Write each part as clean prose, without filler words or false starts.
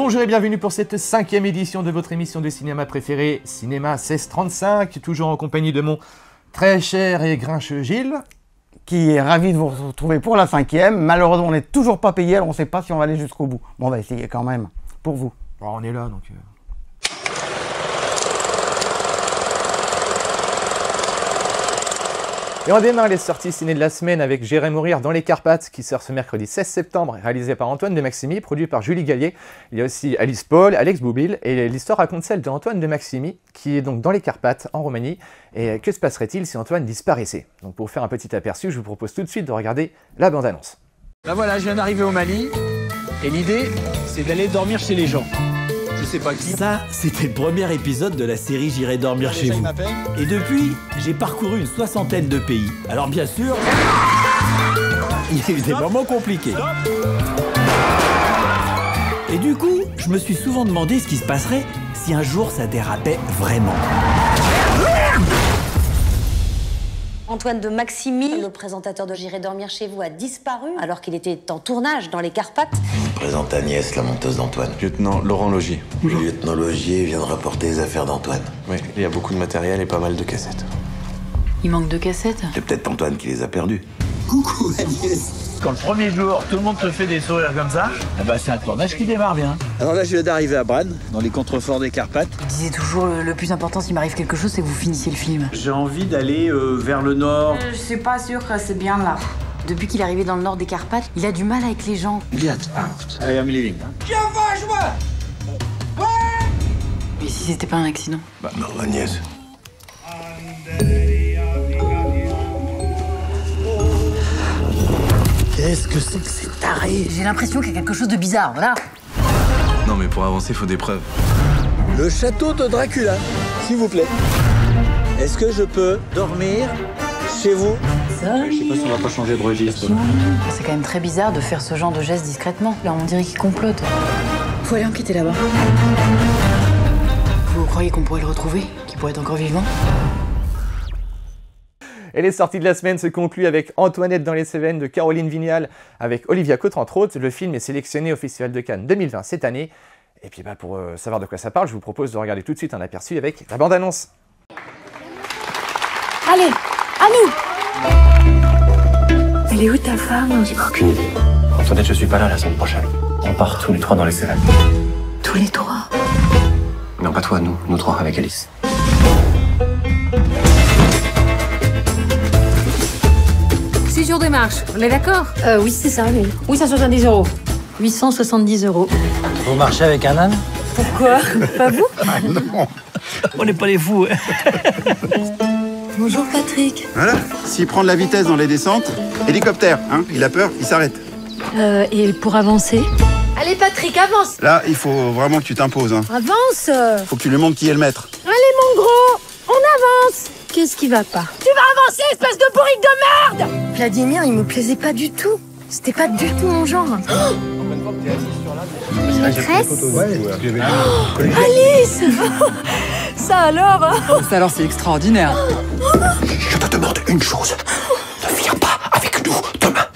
Bonjour et bienvenue pour cette 5e édition de votre émission de cinéma préférée, Cinéma 1635, toujours en compagnie de mon très cher et grincheux Gilles. Qui est ravi de vous retrouver pour la 5e. Malheureusement, on n'est toujours pas payé, alors on ne sait pas si on va aller jusqu'au bout. Bon, on va essayer quand même, pour vous. Bon, on est là, donc... Et on démarre les sorties ciné de la semaine avec J'irai mourir dans les Carpates, qui sort ce mercredi 16 septembre, réalisé par Antoine de Maximi, produit par Julie Gallier. Il y a aussi Alice Paul, Alex Boublil, et l'histoire raconte celle d'Antoine de Maximi, qui est donc dans les Carpates, en Roumanie. Et que se passerait-il si Antoine disparaissait? Donc pour vous faire un petit aperçu, je vous propose tout de suite de regarder la bande-annonce. Là voilà, je viens d'arriver au Mali, et l'idée, c'est d'aller dormir chez les gens. Je sais pas qui. Ça, c'était le premier épisode de la série J'irai dormir chez vous. Et depuis, j'ai parcouru une 60aine de pays. Alors bien sûr, il y a eu des moments compliqués. Et du coup, je me suis souvent demandé ce qui se passerait si un jour ça dérapait vraiment. Antoine de Maximi, le présentateur de J'irai dormir chez vous, a disparu alors qu'il était en tournage dans les Carpates. Je présente Agnès, la monteuse d'Antoine. Lieutenant Laurent Logier. Le lieutenant Logier vient de rapporter les affaires d'Antoine. Oui, il y a beaucoup de matériel et pas mal de cassettes. Il manque de cassettes. C'est peut-être Antoine qui les a perdues. Coucou Agnès. Quand le premier jour, tout le monde te fait des sourires comme ça, eh ben c'est un tournage qui démarre bien. Alors là, je viens d'arriver à Bran, dans les contreforts des Carpates. Il disait toujours le plus important s'il m'arrive quelque chose, c'est que vous finissiez le film. J'ai envie d'aller vers le nord. Je suis pas sûre que c'est bien là. Depuis qu'il est arrivé dans le nord des Carpates, il a du mal avec les gens. Get out. I am leaving. Et si c'était pas un accident? Non, Agnès. Qu'est-ce que c'est que ces tarés? J'ai l'impression qu'il y a quelque chose de bizarre, voilà. Non mais pour avancer, il faut des preuves. Le château de Dracula, s'il vous plaît. Est-ce que je peux dormir chez vous? Je sais pas si on va pas changer de registre. C'est quand même très bizarre de faire ce genre de geste discrètement. Là, on dirait qu'il complote. Faut aller enquêter là-bas. Vous croyez qu'on pourrait le retrouver? Qu'il pourrait être encore vivant? Et les sorties de la semaine se concluent avec Antoinette dans les Cévennes de Caroline Vignal, avec Olivia Cotte entre autres. Le film est sélectionné au Festival de Cannes 2020 cette année. Et puis pour savoir de quoi ça parle, je vous propose de regarder tout de suite un aperçu avec la bande-annonce. Allez, à nous! Elle est où ta femme? J'ai aucune idée. Antoinette, je suis pas là la semaine prochaine. On part tous les trois dans les Cévennes. Tous les trois? Non, pas toi, nous trois avec Alice. 6 jours de marche, on est d'accord? Oui, c'est ça, oui. 870 €. 870 €. Vous marchez avec un âne? Pourquoi? Pas vous? Ah non, on n'est pas les fous. Bonjour Patrick. Voilà, s'il prend de la vitesse dans les descentes, hélicoptère, hein, il a peur, il s'arrête. Et pour avancer? Allez Patrick, avance! Là, il faut vraiment que tu t'imposes. Hein. Avance! Faut que tu lui montres qui est le maître. Allez mon gros, on avance! Qu'est-ce qui va pas? Tu vas avancer, espèce de bourrique de merde! Vladimir, il me plaisait pas du tout. C'était pas du tout mon genre. Maîtresse? Alice! Ça alors? Ça alors, c'est extraordinaire. Je te demande une chose. Ne viens pas avec nous demain.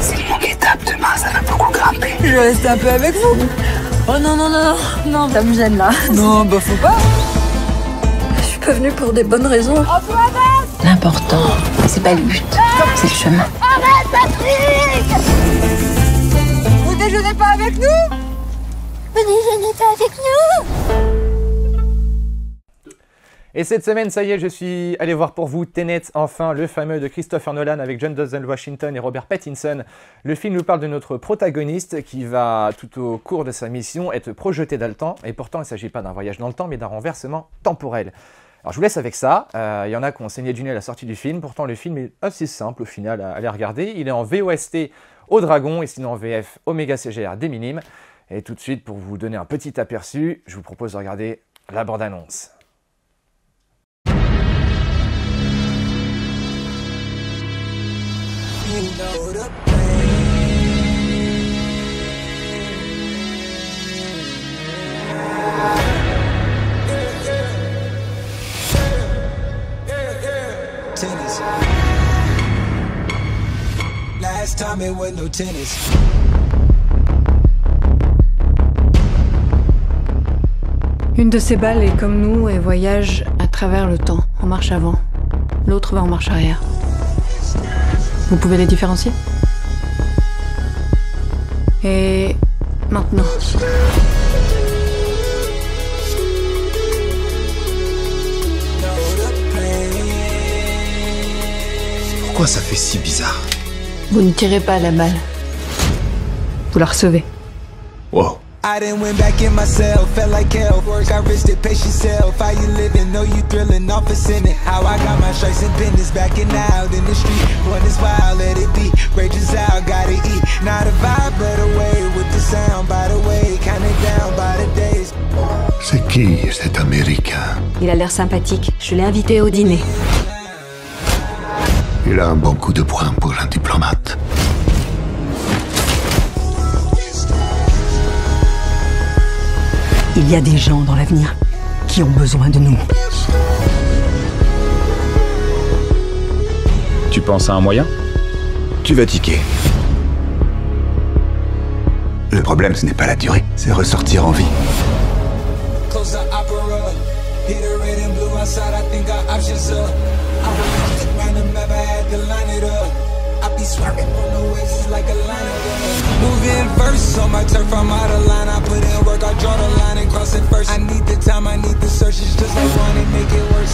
C'est une longue étape demain, ça va beaucoup grimper. Je vais rester un peu avec vous. Oh non, non, non, non, ça me gêne là. Non, bah faut pas. Je suis pas venue pour des bonnes raisons. L'important, c'est pas le but, c'est le chemin. Arrête Patrick! Vous déjeunez pas avec nous? Vous déjeunez pas avec nous? Et cette semaine, ça y est, je suis allé voir pour vous Tenet, enfin, le fameux de Christopher Nolan avec John Denzel Washington et Robert Pattinson. Le film nous parle de notre protagoniste qui va, tout au cours de sa mission, être projeté dans le temps. Et pourtant, il ne s'agit pas d'un voyage dans le temps, mais d'un renversement temporel. Alors je vous laisse avec ça. Il y en a qui ont saigné du nez à la sortie du film. Pourtant, le film est assez simple au final à aller regarder. Il est en VOST au Dragon et sinon en VF Omega CGR des Minimes. Et tout de suite, pour vous donner un petit aperçu, je vous propose de regarder la bande-annonce. Une de ces balles est comme nous et voyage à travers le temps, en marche avant. L'autre va en marche arrière. Vous pouvez les différencier? Et maintenant. Pourquoi ça fait si bizarre? Vous ne tirez pas la balle. Vous la recevez. Wow. I done went back in myself, felt like hell. I risked it, pace yourself. How you living? Know you thrilling off a sinning. How I got my stripes and business backing out in the street. One is wild, let it be. Rages out, gotta eat. Not a vibe, but away with the sound. By the way, counting down by the days. C'est qui cet Américain? Il a l'air sympathique. Je l'ai invité au dîner. Il a un bon coup de poing pour un diplomate. Il y a des gens dans l'avenir qui ont besoin de nous. Tu penses à un moyen? Tu vas tiquer. Le problème, ce n'est pas la durée, c'est ressortir en vie. Moving verse on my turf, I'm out of line. I put in work, I draw the line and cross it first. I need the time, I need the search. It's just like running, make it work.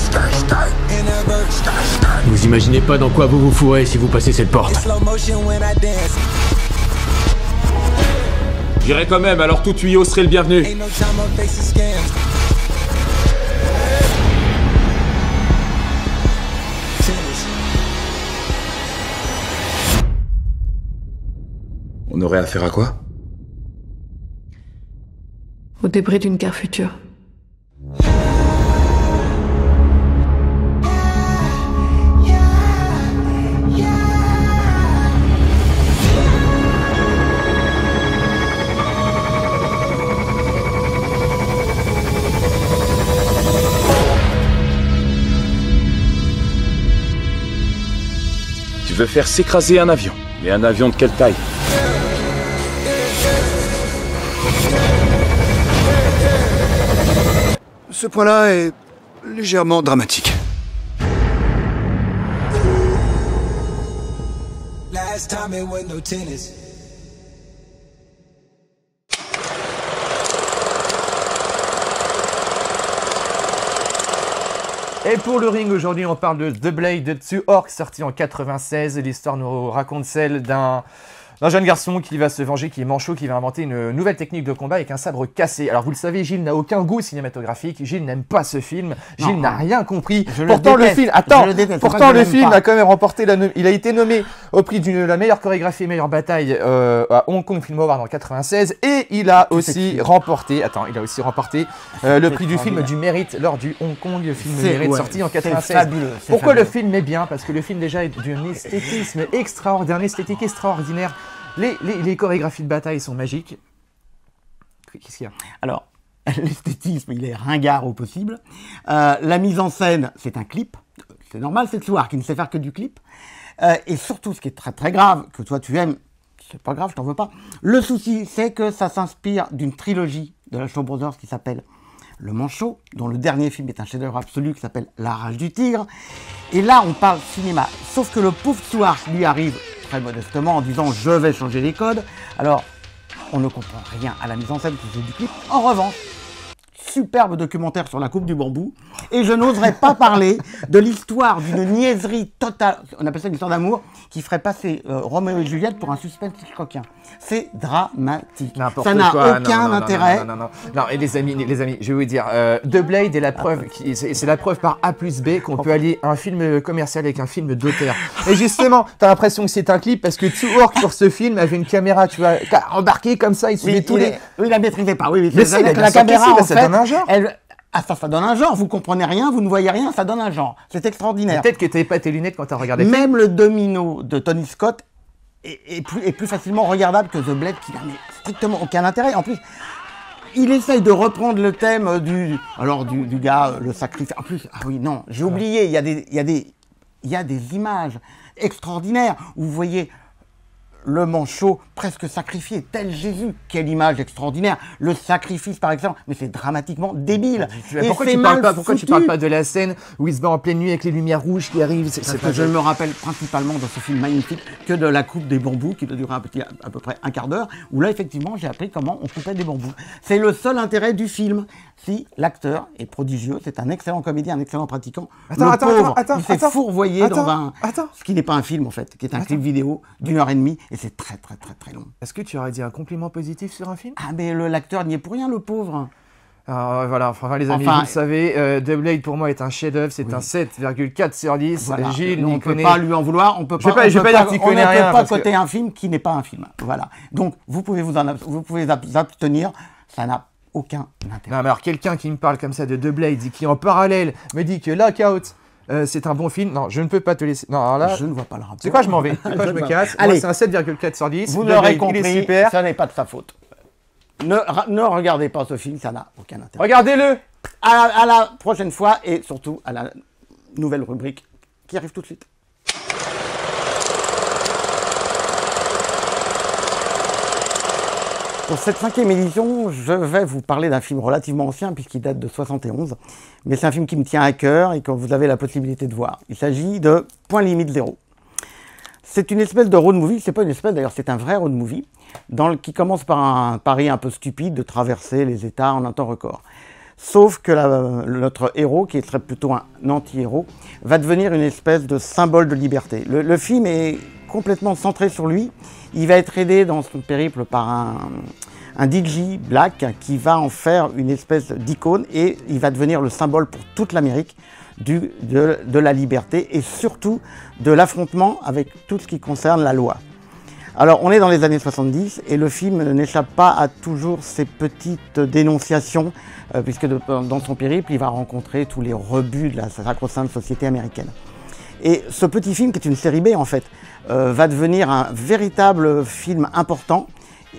In a verse. Vous imaginez pas dans quoi vous vous fourrez si vous passez cette porte. Slow motion when I dance. J'irai quand même, alors tout tuyau serait le bienvenu. Ain't no time on faces scams. On aurait affaire à quoi? Au débris d'une guerre future. Tu veux faire s'écraser un avion. Mais un avion de quelle taille? Ce point-là est légèrement dramatique. Last time it was no tennis. Et pour le ring, aujourd'hui, on parle de The Blade de Two Orcs, sorti en 96. L'histoire nous raconte celle d'un jeune garçon qui va se venger, qui est manchot, qui va inventer une nouvelle technique de combat avec un sabre cassé. Alors vous le savez, Gilles n'a aucun goût cinématographique, Gilles n'aime pas ce film, Gilles n'a rien compris. Pourtant le film, le film a quand même remporté, il a été nommé au prix de la meilleure chorégraphie et meilleure bataille à Hong Kong Film Award en 96, et il a aussi remporté, le prix du film du mérite lors du Hong Kong Film du Mérite sorti en 96. Pourquoi le film est bien? Parce que le film déjà est d'un esthétisme extraordinaire, esthétique extraordinaire. Les chorégraphies de bataille sont magiques. Qu'est-ce qu'il y a? Alors, l'esthétisme, il est ringard au possible. La mise en scène, c'est un clip. C'est normal, c'est Soir qui ne sait faire que du clip. Et surtout, ce qui est très très grave, que toi tu aimes, c'est pas grave, je t'en veux pas. Le souci, c'est que ça s'inspire d'une trilogie de la Shaw Brothers qui s'appelle Le Manchot, dont le dernier film est un chef-d'œuvre absolu qui s'appelle La Rage du Tigre. Et là, on parle cinéma. Sauf que le pauvre Soir lui arrive très modestement en disant je vais changer les codes. Alors, on ne comprend rien à la mise en scène qui fait du clip. En revanche, superbe documentaire sur la coupe du bambou. Et je n'oserais pas parler de l'histoire d'une niaiserie totale, on appelle ça une histoire d'amour, qui ferait passer Roméo et Juliette pour un suspense hitchcockien. C'est dramatique. Ça n'a aucun intérêt. Non, et les amis, je vais vous dire, The Blade est la preuve, c'est la preuve par A plus B qu'on peut allier un film commercial avec un film d'auteur. Et justement, t'as l'impression que c'est un clip parce que Two Orcs sur ce film avait une caméra, tu vois, embarquée comme ça, il suivait tous les... Oui, il la maîtrisait pas, oui. Mais c'est la caméra, en ça fait, donne un genre. Ça donne un genre, vous comprenez rien, vous ne voyez rien, ça donne un genre. C'est extraordinaire. Peut-être que t'avais pas tes lunettes quand t'as regardé. Même le domino de Tony Scott est plus facilement regardable que The Blade, qui n'a strictement aucun intérêt. En plus, il essaye de reprendre le thème du gars, le sacrifice. En plus, ah oui, non, j'ai oublié, il y a des images extraordinaires où vous voyez le manchot presque sacrifié, tel Jésus. Quelle image extraordinaire. Le sacrifice par exemple, mais c'est dramatiquement débile. Pourquoi tu parles pas de la scène où il se bat en pleine nuit avec les lumières rouges qui arrivent? Je me rappelle principalement dans ce film magnifique que de la coupe des bambous qui doit durer à peu près un quart d'heure, où là effectivement j'ai appris comment on coupait des bambous. C'est le seul intérêt du film. Si l'acteur est prodigieux, c'est un excellent comédien, un excellent pratiquant. Il s'est fourvoyé dans ce qui n'est pas un film en fait, qui est un clip vidéo d'1h30 et c'est très très très très long. Est-ce que tu aurais dit un compliment positif sur un film? Ah mais l'acteur n'y est pour rien, le pauvre. Alors voilà, enfin les amis, vous le savez, The Blade pour moi est un chef-d'œuvre, c'est un 7,4 sur 10. Voilà. Gilles, on ne peut pas lui en vouloir, on ne peut pas coter un film qui n'est pas un film. Voilà. Donc vous pouvez vous abstenir, ça n'a aucun intérêt. Non mais alors quelqu'un qui me parle comme ça de The Blade et qui en parallèle me dit que Lockout c'est un bon film, non, je ne peux pas te laisser. Non, alors là, je ne vois pas le rapport. C'est quoi, je m'en vais. C'est quoi, je me casse. Allez, moi, c'est un 7,4 sur 10. Vous l'aurez compris, ça n'est pas de sa faute. Ne regardez pas ce film, ça n'a aucun intérêt. Regardez-le. À la prochaine fois et surtout à la nouvelle rubrique qui arrive tout de suite. Pour cette 5e édition, je vais vous parler d'un film relativement ancien puisqu'il date de 71. Mais c'est un film qui me tient à cœur et que vous avez la possibilité de voir. Il s'agit de Point limite 0. C'est une espèce de road movie, c'est pas une espèce d'ailleurs, c'est un vrai road movie, qui commence par un pari un peu stupide de traverser les États en un temps record. Sauf que notre héros, qui serait plutôt un anti-héros, va devenir une espèce de symbole de liberté. Le film est complètement centré sur lui. Il va être aidé dans son périple par un DJ black qui va en faire une espèce d'icône et il va devenir le symbole pour toute l'Amérique de la liberté et surtout de l'affrontement avec tout ce qui concerne la loi. Alors on est dans les années 70 et le film n'échappe pas à toujours ces petites dénonciations puisque dans son périple il va rencontrer tous les rebuts de la sacro-sainte société américaine. Et ce petit film, qui est une série B en fait, va devenir un véritable film important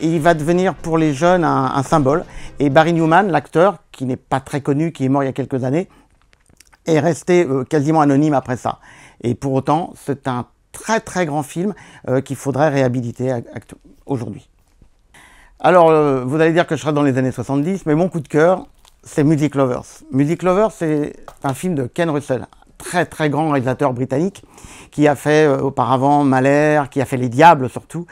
et il va devenir pour les jeunes un symbole. Et Barry Newman, l'acteur, qui n'est pas très connu, qui est mort il y a quelques années, est resté quasiment anonyme après ça. Et pour autant, c'est un très très grand film qu'il faudrait réhabiliter aujourd'hui. Alors, vous allez dire que je serai dans les années 70, mais mon coup de cœur, c'est Music Lovers. Music Lovers, c'est un film de Ken Russell, très très grand réalisateur britannique, qui a fait auparavant Mahler, qui a fait Les Diables surtout.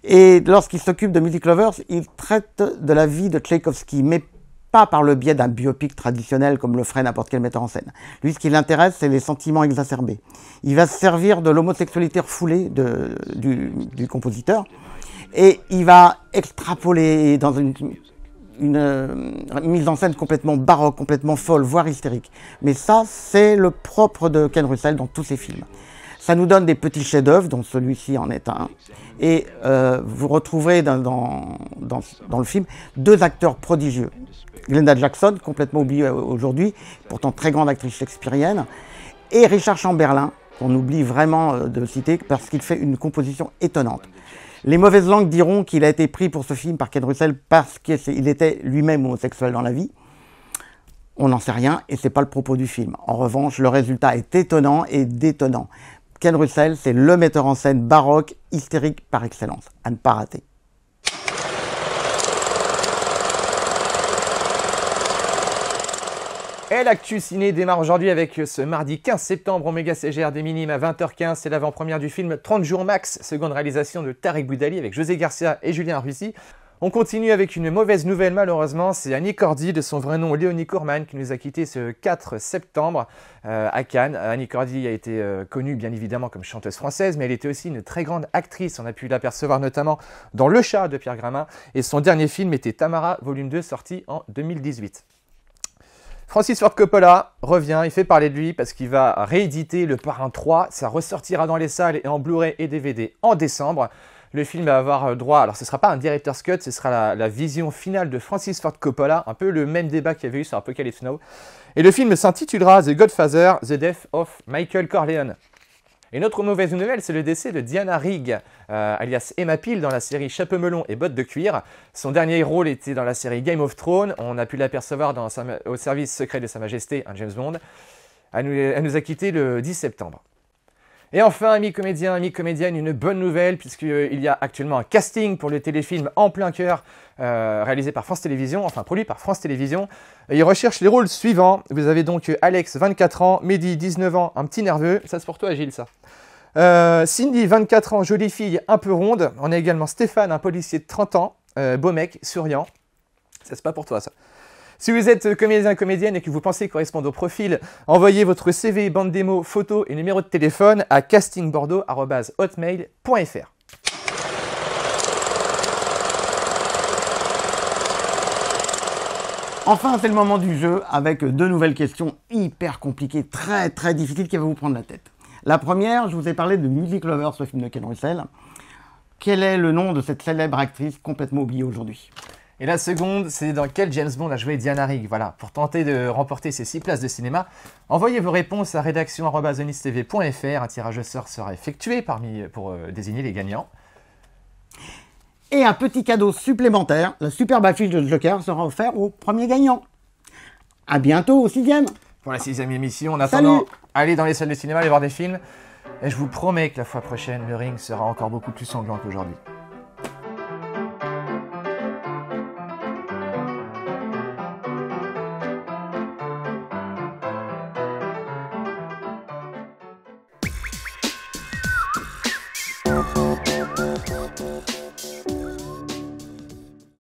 Et lorsqu'il s'occupe de Music Lovers, il traite de la vie de Tchaïkovski, mais pas par le biais d'un biopic traditionnel comme le ferait n'importe quel metteur en scène. Lui, ce qui l'intéresse, c'est les sentiments exacerbés. Il va se servir de l'homosexualité refoulée du compositeur et il va extrapoler dans une mise en scène complètement baroque, complètement folle, voire hystérique. Mais ça, c'est le propre de Ken Russell dans tous ses films. Ça nous donne des petits chefs-d'œuvre, dont celui-ci en est un. Et vous retrouverez dans le film deux acteurs prodigieux. Glenda Jackson, complètement oubliée aujourd'hui, pourtant très grande actrice shakespearienne, et Richard Chamberlain, qu'on oublie vraiment de citer parce qu'il fait une composition étonnante. Les mauvaises langues diront qu'il a été pris pour ce film par Ken Russell parce qu'il était lui-même homosexuel dans la vie. On n'en sait rien et c'est pas le propos du film. En revanche, le résultat est étonnant et détonnant. Ken Russell, c'est le metteur en scène baroque, hystérique par excellence, à ne pas rater. Et l'actu ciné démarre aujourd'hui avec ce mardi 15 septembre au Méga CGR des Minimes à 20h15. C'est l'avant-première du film 30 jours max, seconde réalisation de Tarek Boudali avec José Garcia et Julien Russi. On continue avec une mauvaise nouvelle malheureusement, c'est Annie Cordy, de son vrai nom Léonie Courman, qui nous a quittés ce 4 septembre à Cannes. Annie Cordy a été connue bien évidemment comme chanteuse française, mais elle était aussi une très grande actrice. On a pu l'apercevoir notamment dans Le Chat de Pierre Gramin, et son dernier film était Tamara, volume 2, sorti en 2018. Francis Ford Coppola revient, il fait parler de lui parce qu'il va rééditer Le Parrain 3. Ça ressortira dans les salles et en Blu-ray et DVD en décembre. Le film va avoir droit, alors ce ne sera pas un director's cut, ce sera la vision finale de Francis Ford Coppola, un peu le même débat qu'il y avait eu sur Apocalypse Now. Et le film s'intitulera The Godfather, The Death of Michael Corleone. Et notre mauvaise nouvelle, c'est le décès de Diana Rigg, alias Emma Peel dans la série Chapeau melon et bottes de cuir. Son dernier rôle était dans la série Game of Thrones. On a pu l'apercevoir au service secret de Sa Majesté, un James Bond. Elle nous a quittés le 10 septembre. Et enfin, amis comédiens, amis comédiennes, une bonne nouvelle, puisqu'il y a actuellement un casting pour le téléfilm En plein cœur, réalisé par France Télévisions, enfin produit par France Télévisions. Et ils recherchent les rôles suivants. Vous avez donc Alex, 24 ans, Mehdi, 19 ans, un petit nerveux. Ça, c'est pour toi, Gilles, ça. Cindy, 24 ans, jolie fille, un peu ronde. On a également Stéphane, un policier de 30 ans, beau mec, souriant. Ça, c'est pas pour toi, ça. Si vous êtes comédien, comédienne et que vous pensez correspondre au profil, envoyez votre CV, bande démo, photo et numéro de téléphone à castingbordeaux@hotmail.fr. Enfin, c'est le moment du jeu avec 2 nouvelles questions hyper compliquées, très très difficiles qui vont vous prendre la tête. La première, je vous ai parlé de Music Lovers, le film de Ken Russell. Quel est le nom de cette célèbre actrice complètement oubliée aujourd'hui ? Et la seconde, c'est dans quel James Bond a joué Diana Rigg. Voilà, pour tenter de remporter ces 6 places de cinéma, envoyez vos réponses à rédaction@zenistv.fr. Un tirage au sort sera effectué pour désigner les gagnants. Et un petit cadeau supplémentaire, la superbe affiche de Joker sera offerte au premier gagnant. À bientôt au 6e. Pour la 6e émission, en attendant, allez dans les salles de cinéma, allez voir des films. Et je vous promets que la fois prochaine, le ring sera encore beaucoup plus sanglant qu'aujourd'hui.